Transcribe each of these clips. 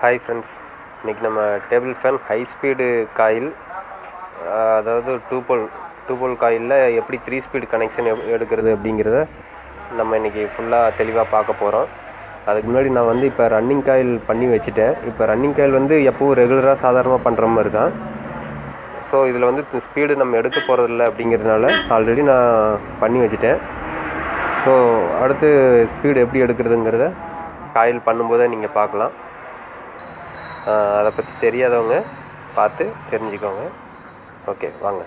Hi friends, இன்றைக்கி நம்ம table fan high speed coil, அதாவது டூ போல் காயிலில் எப்படி 3 ஸ்பீடு கனெக்ஷன் எடுக்கிறது அப்படிங்கிறத நம்ம இன்றைக்கி ஃபுல்லாக தெளிவாக பார்க்க போகிறோம். அதுக்கு முன்னாடி நான் இப்போ ரன்னிங் காயில் பண்ணி வச்சுட்டேன். இப்போ ரன்னிங் காயில் எப்போவும் ரெகுலராக சாதாரணமாக பண்ணுற மாதிரி தான். ஸோ இதில் ஸ்பீடு நம்ம எடுக்க போகிறதில்ல அப்படிங்கிறதுனால ஆல்ரெடி நான் பண்ணி வச்சுட்டேன். ஸோ அடுத்து ஸ்பீடு எப்படி எடுக்கிறதுங்கிறத காயில் பண்ணும்போதே நீங்கள் பார்க்கலாம். அதை பற்றி தெரியாதவங்க பார்த்து தெரிஞ்சுக்கோங்க. ஓகே, வாங்க.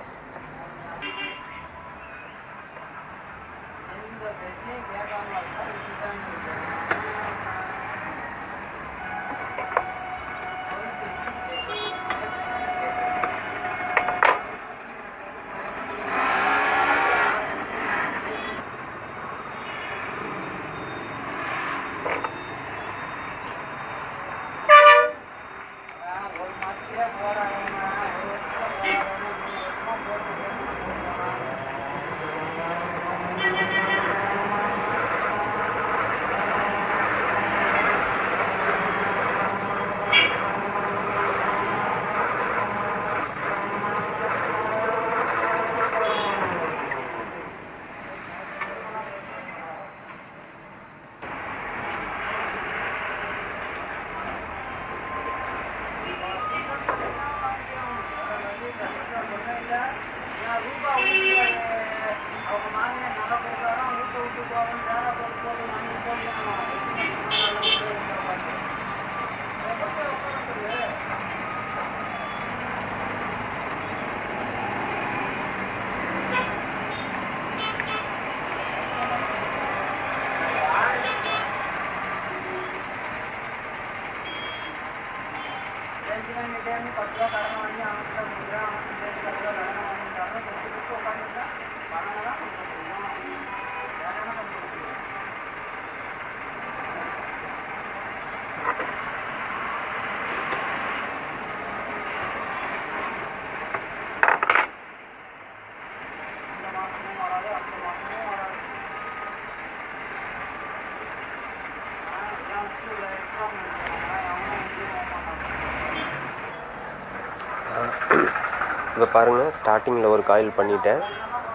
இப்போ பாருங்கள், ஸ்டார்டிங்கில் ஒரு காயில் பண்ணிட்டேன்.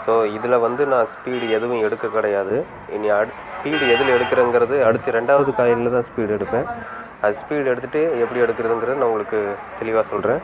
ஸோ இதில் நான் ஸ்பீடு எதுவும் எடுக்க கிடையாது. இனி அடுத்து ஸ்பீடு எதில் எடுக்கிறேங்கிறது அடுத்து 2வது காயிலில் தான் ஸ்பீடு எடுப்பேன். அது ஸ்பீடு எடுத்துகிட்டு எப்படி எடுக்கிறதுங்கிறது நான் உங்களுக்கு தெளிவாக சொல்கிறேன்.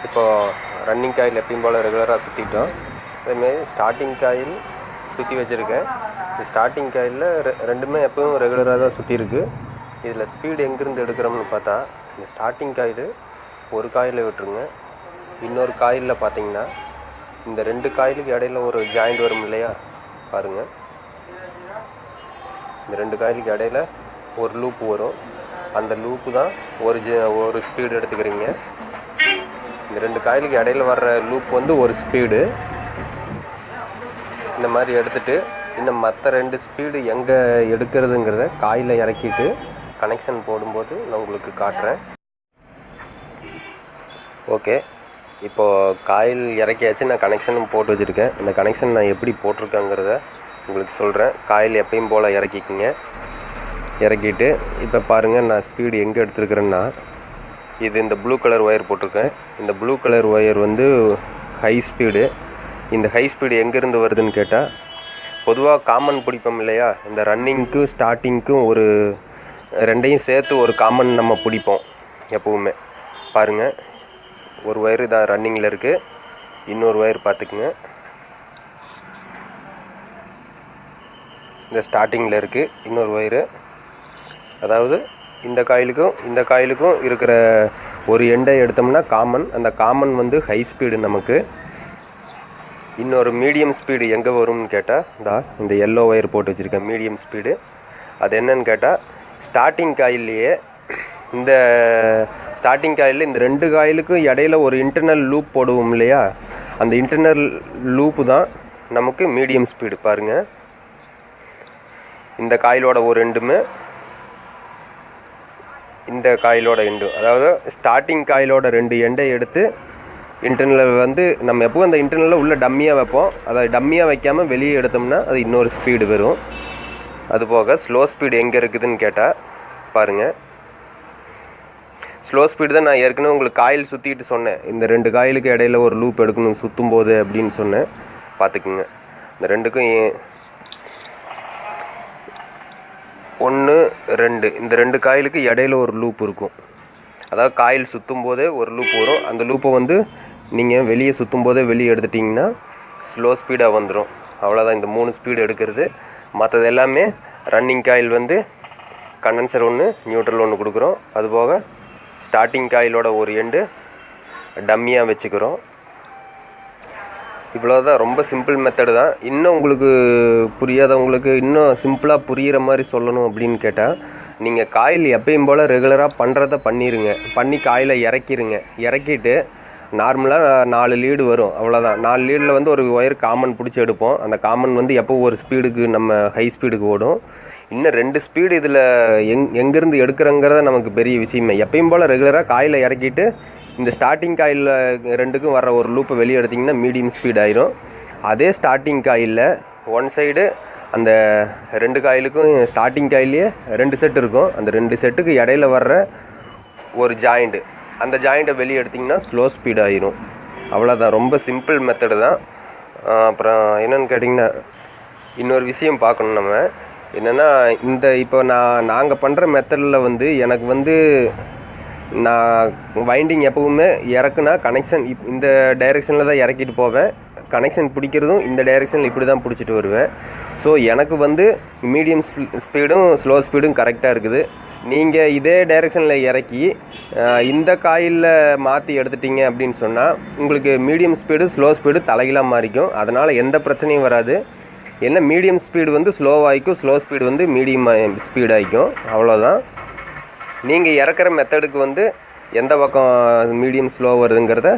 இப்போது ரன்னிங் காயில் எப்பயும் போல் ரெகுலராக சுற்றிட்டோம். அதேமாரி ஸ்டார்டிங் காயில் சுற்றி வச்சுருக்கேன். இந்த ஸ்டார்டிங் காயிலில் ரெண்டுமே எப்பவும் ரெகுலராக தான் சுற்றிருக்கு. இதில் ஸ்பீடு எங்கேருந்து எடுக்கிறோம்னு பார்த்தா, இந்த ஸ்டார்டிங் காயில் ஒரு காயில் விட்டுருங்க. இன்னொரு காயிலில் பார்த்தீங்கன்னா இந்த 2 காயிலுக்கு இடையில ஒரு ஜாயிண்ட் வரும் இல்லையா, பாருங்கள். இந்த 2 காயிலுக்கு இடையில ஒரு லூப்பு வரும். அந்த லூப்பு தான் ஒரு ஸ்பீடு எடுத்துக்கிறீங்க. இந்த 2 காயிலுக்கு இடையில வர்ற லூப் ஒரு ஸ்பீடு. இந்த மாதிரி எடுத்துகிட்டு இன்னும் மற்ற 2 ஸ்பீடு எங்கே எடுக்கிறதுங்கிறத காயில் இறக்கிட்டு கனெக்ஷன் போடும்போது நான் உங்களுக்கு காட்டுறேன். ஓகே, இப்போது காயில் இறக்கியாச்சு. நான் கனெக்ஷனும் போட்டு வச்சுருக்கேன். இந்த கனெக்ஷன் நான் எப்படி போட்டிருக்கேங்கிறத உங்களுக்கு சொல்கிறேன். காயில் எப்பயும் போல் இறக்கிக்கிங்க. இறக்கிட்டு இப்போ பாருங்கள், நான் ஸ்பீடு எங்கே எடுத்துருக்கிறேன்னா, இது இந்த ப்ளூ கலர் ஒயர் போட்டிருக்கேன். இந்த blue colour wire high speed. இந்த ஹை ஸ்பீடு எங்கேருந்து வருதுன்னு கேட்டால், பொதுவாக காமன் பிடிப்போம் இல்லையா, இந்த ரன்னிங்க்கும் ஸ்டார்டிங்க்கும் ஒரு ரெண்டையும் சேர்த்து ஒரு காமன் நம்ம பிடிப்போம் எப்போவுமே. பாருங்கள், ஒரு ஒயர் இதாக ரன்னிங்கில் இருக்குது, இன்னொரு ஒயர் பார்த்துக்குங்க இந்த ஸ்டார்டிங்கில் இருக்குது இன்னொரு ஒயரு. அதாவது இந்த காயிலுக்கும் இருக்கிற ஒரு எண்டை எடுத்தோம்னா காமன், அந்த காமன் வந்து ஹை ஸ்பீடு நமக்கு. இன்னொரு மீடியம் ஸ்பீடு எங்கே வரும்னு கேட்டால் இந்த எல்லோ ஒயர் போட்டு வச்சுருக்கேன் மீடியம் ஸ்பீடு. அது என்னன்னு கேட்டால் ஸ்டார்டிங் காயில்லையே இந்த ஸ்டார்டிங் காயிலில் இந்த 2 காயிலுக்கும் இடையில ஒரு இன்டர்னல் லூப் போடுவோம் இல்லையா, அந்த இன்டர்னல் லூப்பு தான் நமக்கு மீடியம் ஸ்பீடு. பாருங்கள், இந்த காயிலோட ஒரு எண்டுமே இந்த காயிலோட எண்டு, அதாவது ஸ்டார்டிங் காயிலோட 2 எண்டை எடுத்து இன்டர்னலில் வந்து நம்ம எப்போவும் அந்த இன்டர்னலில் உள்ள டம்மியாக வைப்போம். அதை டம்மியாக வைக்காமல் வெளியே எடுத்தோம்னா அது இன்னொரு ஸ்பீடு வரும். அதுபோக ஸ்லோ ஸ்பீடு எங்கே இருக்குதுன்னு கேட்டால் பாருங்கள், ஸ்லோ ஸ்பீடு தான் நான் ஏற்கனவே உங்களுக்கு காயில் சுற்றிட்டு சொன்னேன். இந்த 2 காயிலுக்கு இடையில ஒரு லூப் எடுக்கணும் சுற்றும் போது அப்படின்னு சொன்னேன். பார்த்துக்குங்க, இந்த 2க்கும் 1 2 இந்த 2 காயிலுக்கு இடையில ஒரு லூப் இருக்கும். அதாவது காயில் சுற்றும் போதே ஒரு லூப் வரும். அந்த லூப்பை வந்து நீங்கள் வெளியே சுற்றும் போதே வெளியே எடுத்துட்டிங்கன்னா ஸ்லோ ஸ்பீடாக வந்துடும். அவ்வளோதான் இந்த 3 ஸ்பீடு எடுக்கிறது. மற்றது எல்லாமே ரன்னிங் காயில் வந்து கண்டென்சர் 1 நியூட்ரல் 1 கொடுக்குறோம். அதுபோக ஸ்டார்டிங் காயிலோட ஒரு எண்டு டம்மியாக வச்சுக்கிறோம். இவ்வளோதான், ரொம்ப சிம்பிள் மெத்தடு தான். இன்னும் உங்களுக்கு புரியாதவங்களுக்கு இன்னும் சிம்பிளாக புரிகிற மாதிரி சொல்லணும் அப்படின்னு கேட்டால், நீங்கள் காயில் எப்பயும் போல் ரெகுலராக பண்ணுறத பண்ணிடுங்க. பண்ணி காயில் இறக்கிட்டு நார்மலாக 4 லீடு வரும், அவ்வளோதான். 4 லீடில் வந்து ஒரு ஒயர் காமன் பிடிச்சி எடுப்போம். அந்த காமன் வந்து எப்போ ஒரு ஸ்பீடுக்கு நம்ம ஹை ஸ்பீடுக்கு ஓடும். இன்னும் 2 ஸ்பீடு இதில் எங்கேருந்து எடுக்கிறோங்கிறத நமக்கு பெரிய விஷயமே. எப்பயும் போல் ரெகுலராக காயில் இறக்கிட்டு இந்த ஸ்டார்டிங் காயிலில் 2க்கும் வர ஒரு லூப்பை வெளியே எடுத்திங்கன்னா மீடியம் ஸ்பீட் ஆயிரும். அதே ஸ்டார்டிங் காயிலில் ஒன் சைடு அந்த 2 காயிலுக்கும் ஸ்டார்டிங் காயிலே 2 செட் இருக்கும். அந்த 2 செட்டுக்கு இடையில வர்ற ஒரு ஜாயிண்ட்டு, அந்த ஜாயிண்ட்டை வெளியே எடுத்திங்கன்னா ஸ்லோ ஸ்பீட் ஆயிரும். அவ்வளோதான், ரொம்ப சிம்பிள் மெத்தடு தான். அப்புறம் என்னென்னு கேட்டிங்கன்னா, இன்னொரு விஷயம் பார்க்கணும் நம்ம. என்னென்னா, இந்த இப்போ நாங்கள் பண்ணுற மெத்தடில் வந்து எனக்கு வந்து நான் வைண்டிங் எப்போவுமே இறக்குனா கனெக்ஷன் இந்த டைரெக்ஷனில் தான் இறக்கிட்டு போவேன். கனெக்ஷன் பிடிக்கிறதும் இந்த டைரெக்ஷனில் இப்படி தான் பிடிச்சிட்டு வருவேன். ஸோ எனக்கு வந்து மீடியம் ஸ்பீடும் ஸ்லோ ஸ்பீடும் கரெக்டாக இருக்குது. நீங்கள் இதே டைரெக்ஷனில் இறக்கி இந்த காயிலில் மாற்றி எடுத்துட்டிங்க அப்படின்னு சொன்னால் உங்களுக்கு மீடியம் ஸ்பீடு ஸ்லோ ஸ்பீடு தலைகீழாக மாறிக்கும். அதனால் எந்த பிரச்சனையும் வராது. என்ன மீடியம் ஸ்பீடு வந்து ஸ்லோவாகிக்கும், ஸ்லோ ஸ்பீடு வந்து மீடியம் ஸ்பீட் ஆகிக்கும். அவ்வளோதான். நீங்கள் இறக்குற மெத்தடுக்கு வந்து எந்த பக்கம் மீடியம் ஸ்லோ வருதுங்கிறத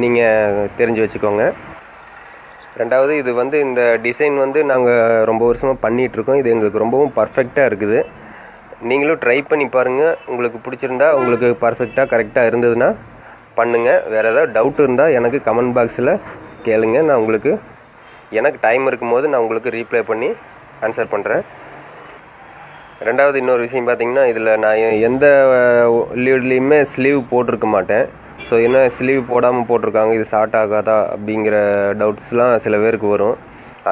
நீங்கள் தெரிஞ்சு வச்சுக்கோங்க. ரெண்டாவது, இது வந்து இந்த டிசைன் வந்து நாங்கள் ரொம்ப வருஷமாக பண்ணிகிட்ருக்கோம். இது எங்களுக்கு ரொம்பவும் பர்ஃபெக்டாக இருக்குது. நீங்களும் ட்ரை பண்ணி பாருங்கள். உங்களுக்கு பிடிச்சிருந்தா, உங்களுக்கு பர்ஃபெக்டாக கரெக்டாக இருந்ததுன்னா பண்ணுங்கள். வேறு ஏதாவது டவுட் இருந்தால் எனக்கு கமெண்ட் பாக்ஸில் கேளுங்க. நான் உங்களுக்கு எனக்கு டைம் இருக்கும்போது நான் உங்களுக்கு ரீப்ளை பண்ணி ஆன்சர் பண்ணுறேன். ரெண்டாவது இன்னொரு விஷயம் பார்த்திங்கன்னா, இதில் நான் எந்த லீவ்லேயுமே ஸ்லீவ் போட்டிருக்க மாட்டேன். ஸோ என்ன ஸ்லீவ் போடாமல் போட்டிருக்காங்க, இது ஷார்ட் ஆகாதா அப்படிங்கிற டவுட்ஸ்லாம் சில பேருக்கு வரும்.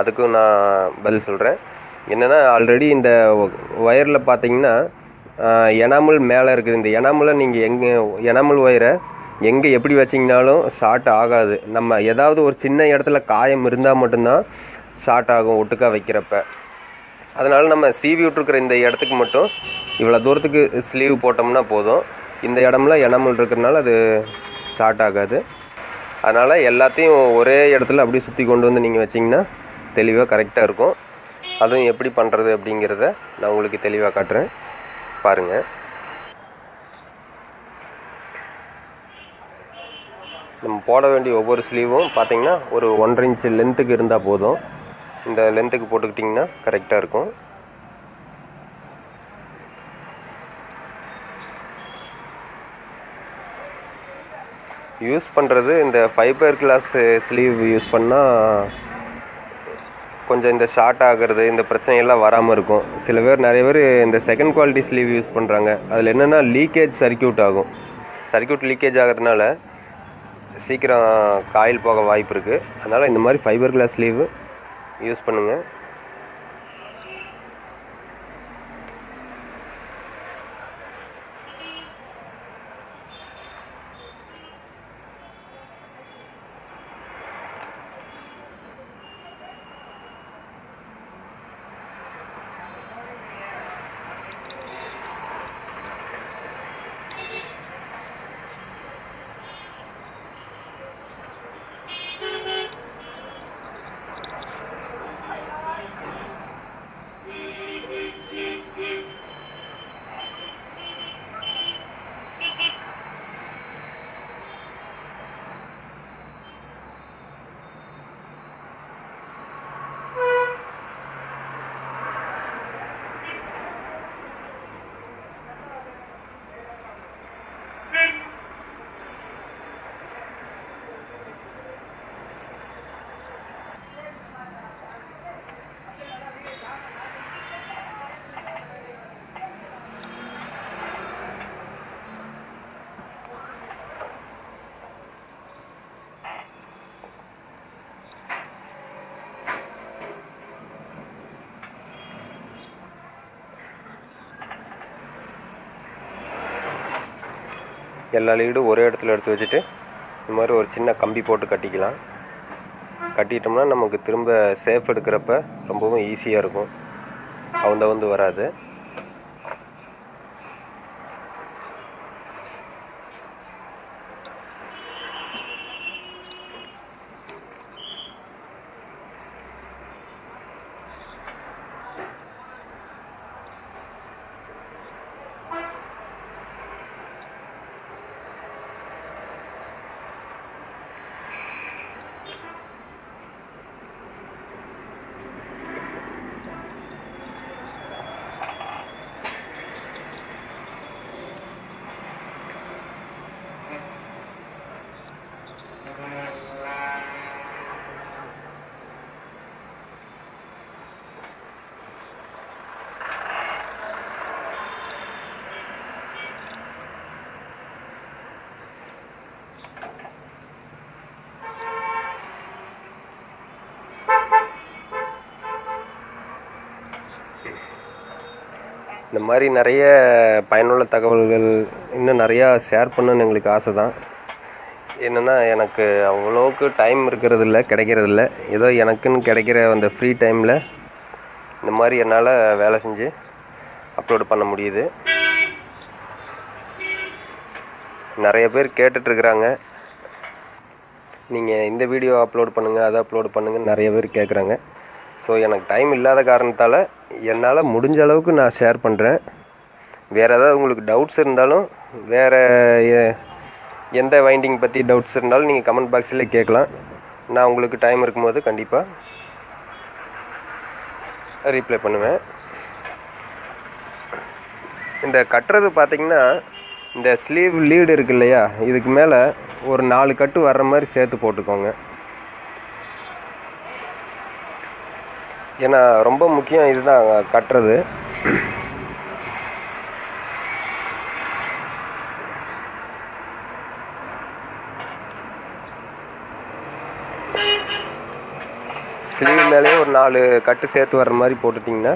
அதுக்கும் நான் பதில் சொல்கிறேன். என்னென்னா, ஆல்ரெடி இந்த ஒயரில் பார்த்திங்கன்னா எனாமல் மேலே இருக்குது. இந்த எனாமலை நீங்கள் எனாமல் ஒயரை எங்கே எப்படி வச்சிங்கனாலும் ஷார்ட் ஆகாது. நம்ம ஏதாவது ஒரு சின்ன இடத்துல காயம் இருந்தால் மட்டும்தான் ஷார்ட் ஆகும் ஒட்டுக்கா வைக்கிறப்ப. அதனால் நம்ம சீவி விட்ருக்கிற இந்த இடத்துக்கு மட்டும் இவ்வளோ தூரத்துக்கு ஸ்லீவ் போட்டோம்னா போதும். இந்த இடம்லாம் எனாமல் இருக்கிறதுனால அது ஷார்ட் ஆகாது. அதனால் எல்லாத்தையும் ஒரே இடத்துல அப்படியே சுற்றி கொண்டு வந்து நீங்கள் வச்சிங்கன்னா தெளிவாக கரெக்டாக இருக்கும். அதுவும் எப்படி பண்ணுறது அப்படிங்கிறத நான் உங்களுக்கு தெளிவாக காட்டுறேன், பாருங்கள். நம்ம போட வேண்டிய ஒவ்வொரு ஸ்லீவும் பார்த்திங்கன்னா ஒரு 1.5 இன்ச் லென்த்துக்கு இருந்தால் போதும். இந்த லென்த்துக்கு போட்டுக்கிட்டிங்கன்னா கரெக்டாக இருக்கும். யூஸ் பண்ணுறது இந்த ஃபைபர் கிளாஸ் ஸ்லீவ் யூஸ் பண்ணால் கொஞ்சம் இந்த ஷார்ட் ஆகிறது இந்த பிரச்சனையெல்லாம் வராமல் இருக்கும். சில பேர் நிறைய பேர் இந்த செகண்ட் குவாலிட்டி ஸ்லீவ் யூஸ் பண்ணுறாங்க. அதில் என்னென்னா லீக்கேஜ் சர்க்யூட் ஆகும். சர்க்யூட் லீக்கேஜ் ஆகிறதுனால சீக்கிரம் காயில் போக வாய்ப்பு இருக்குது. அதனால் இந்த மாதிரி ஃபைபர் கிளாஸ் ஸ்லீவ் யூஸ் பண்ணுங்கள். எல்லா லீடும் ஒரே இடத்துல எடுத்து வச்சுட்டு இந்த மாதிரி ஒரு சின்ன கம்பி போட்டு கட்டிக்கலாம். கட்டிட்டோம்னா நமக்கு திரும்ப சேஃப் எடுக்கிறப்ப ரொம்பவும் ஈஸியாக இருக்கும், அவுந்து வராது. இந்த மாதிரி நிறைய பயனுள்ள தகவல்கள் இன்னும் நிறையா ஷேர் பண்ணணுன்னு எங்களுக்கு ஆசை தான். என்னென்னா எனக்கு அவ்வளோக்கு டைம் இருக்கிறதில்ல, கிடைக்கிறதில்ல. ஏதோ எனக்குன்னு கிடைக்கிற அந்த ஃப்ரீ டைமில் இந்த மாதிரி என்னால் வேலை செஞ்சு அப்லோடு பண்ண முடியுது. நிறைய பேர் கேட்டுட்ருக்குறாங்க, நீங்கள் இந்த வீடியோ அப்லோட் பண்ணுங்கள், அதை அப்லோட் பண்ணுங்கள் நிறைய பேர் கேட்குறாங்க. ஸோ எனக்கு டைம் இல்லாத காரணத்தால் என்னால் முடிஞ்ச அளவுக்கு நான் ஷேர் பண்ணுறேன். வேறு ஏதாவது உங்களுக்கு டவுட்ஸ் இருந்தாலும், வேறு எந்த வைண்டிங் பற்றி டவுட்ஸ் இருந்தாலும் நீங்கள் கமெண்ட் பாக்ஸில் கேட்கலாம். நான் உங்களுக்கு டைம் இருக்கும்போது கண்டிப்பாக ரீப்ளை பண்ணுவேன். இந்த கட்டுறது பார்த்திங்கன்னா, இந்த ஸ்லீவ் லீடு இருக்கு இல்லையா, இதுக்கு மேலே ஒரு 4 கட்டு வர்ற மாதிரி சேர்த்து போட்டுக்கோங்க. ஏன்னா ரொம்ப முக்கியம் இதுதான் கட்டுறது. ஸ்லீவ் மேலேயே ஒரு 4 கட்டு சேர்த்து வர்ற மாதிரி போட்டுட்டிங்கன்னா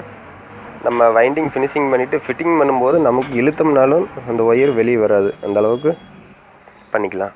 நம்ம வைண்டிங் ஃபினிஷிங் பண்ணிவிட்டு ஃபிட்டிங் பண்ணும்போது நமக்கு இழுத்தம்னாலும் அந்த ஒயர் வெளியே வராது. அந்த அளவுக்கு பண்ணிக்கலாம்.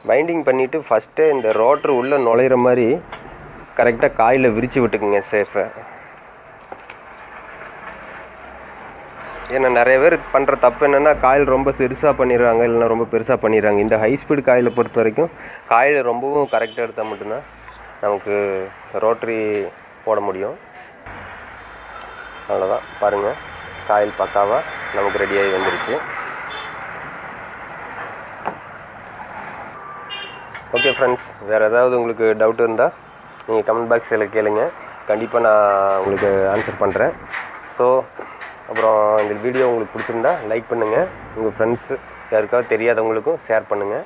வைண்டிங் பண்ணிவிட்டு ஃபஸ்ட்டே இந்த ரோட்ரு உள்ளே நுழையிற மாதிரி கரெக்டாக காயில் விரித்து விட்டுக்குங்க சேஃபை. ஏன்னா நிறைய பேர் பண்ணுற தப்பு என்னென்னா, காயில் ரொம்ப சிறுசாக பண்ணிடுறாங்க, இல்லைன்னா ரொம்ப பெருசாக பண்ணிடுறாங்க. இந்த ஹை ஸ்பீடு காயிலை பொறுத்த வரைக்கும் காயில் ரொம்பவும் கரெக்டாக எடுத்தால் மட்டும்தான் நமக்கு ரோட்ரி போட முடியும். அவ்வளோதான், பாருங்கள், காயில் பக்காவாக நமக்கு ரெடியாகி வந்துருச்சு. ஓகே ஃப்ரெண்ட்ஸ், வேறு ஏதாவது உங்களுக்கு டவுட் இருந்தால் நீங்கள் கமெண்ட் பாக்ஸில் கேளுங்க, கண்டிப்பாக நான் உங்களுக்கு ஆன்சர் பண்ணுறேன். ஸோ அப்புறம் இந்த வீடியோ உங்களுக்கு பிடிச்சிருந்தா லைக் பண்ணுங்கள், உங்கள் ஃப்ரெண்ட்ஸு யாருக்காவது தெரியாதவங்களுக்கும் ஷேர் பண்ணுங்கள்.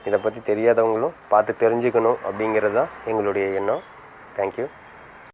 இதை பற்றி தெரியாதவங்களும் பார்த்து தெரிஞ்சுக்கணும் அப்படிங்கிறது தான் எங்களுடைய எண்ணம். தேங்க்யூ.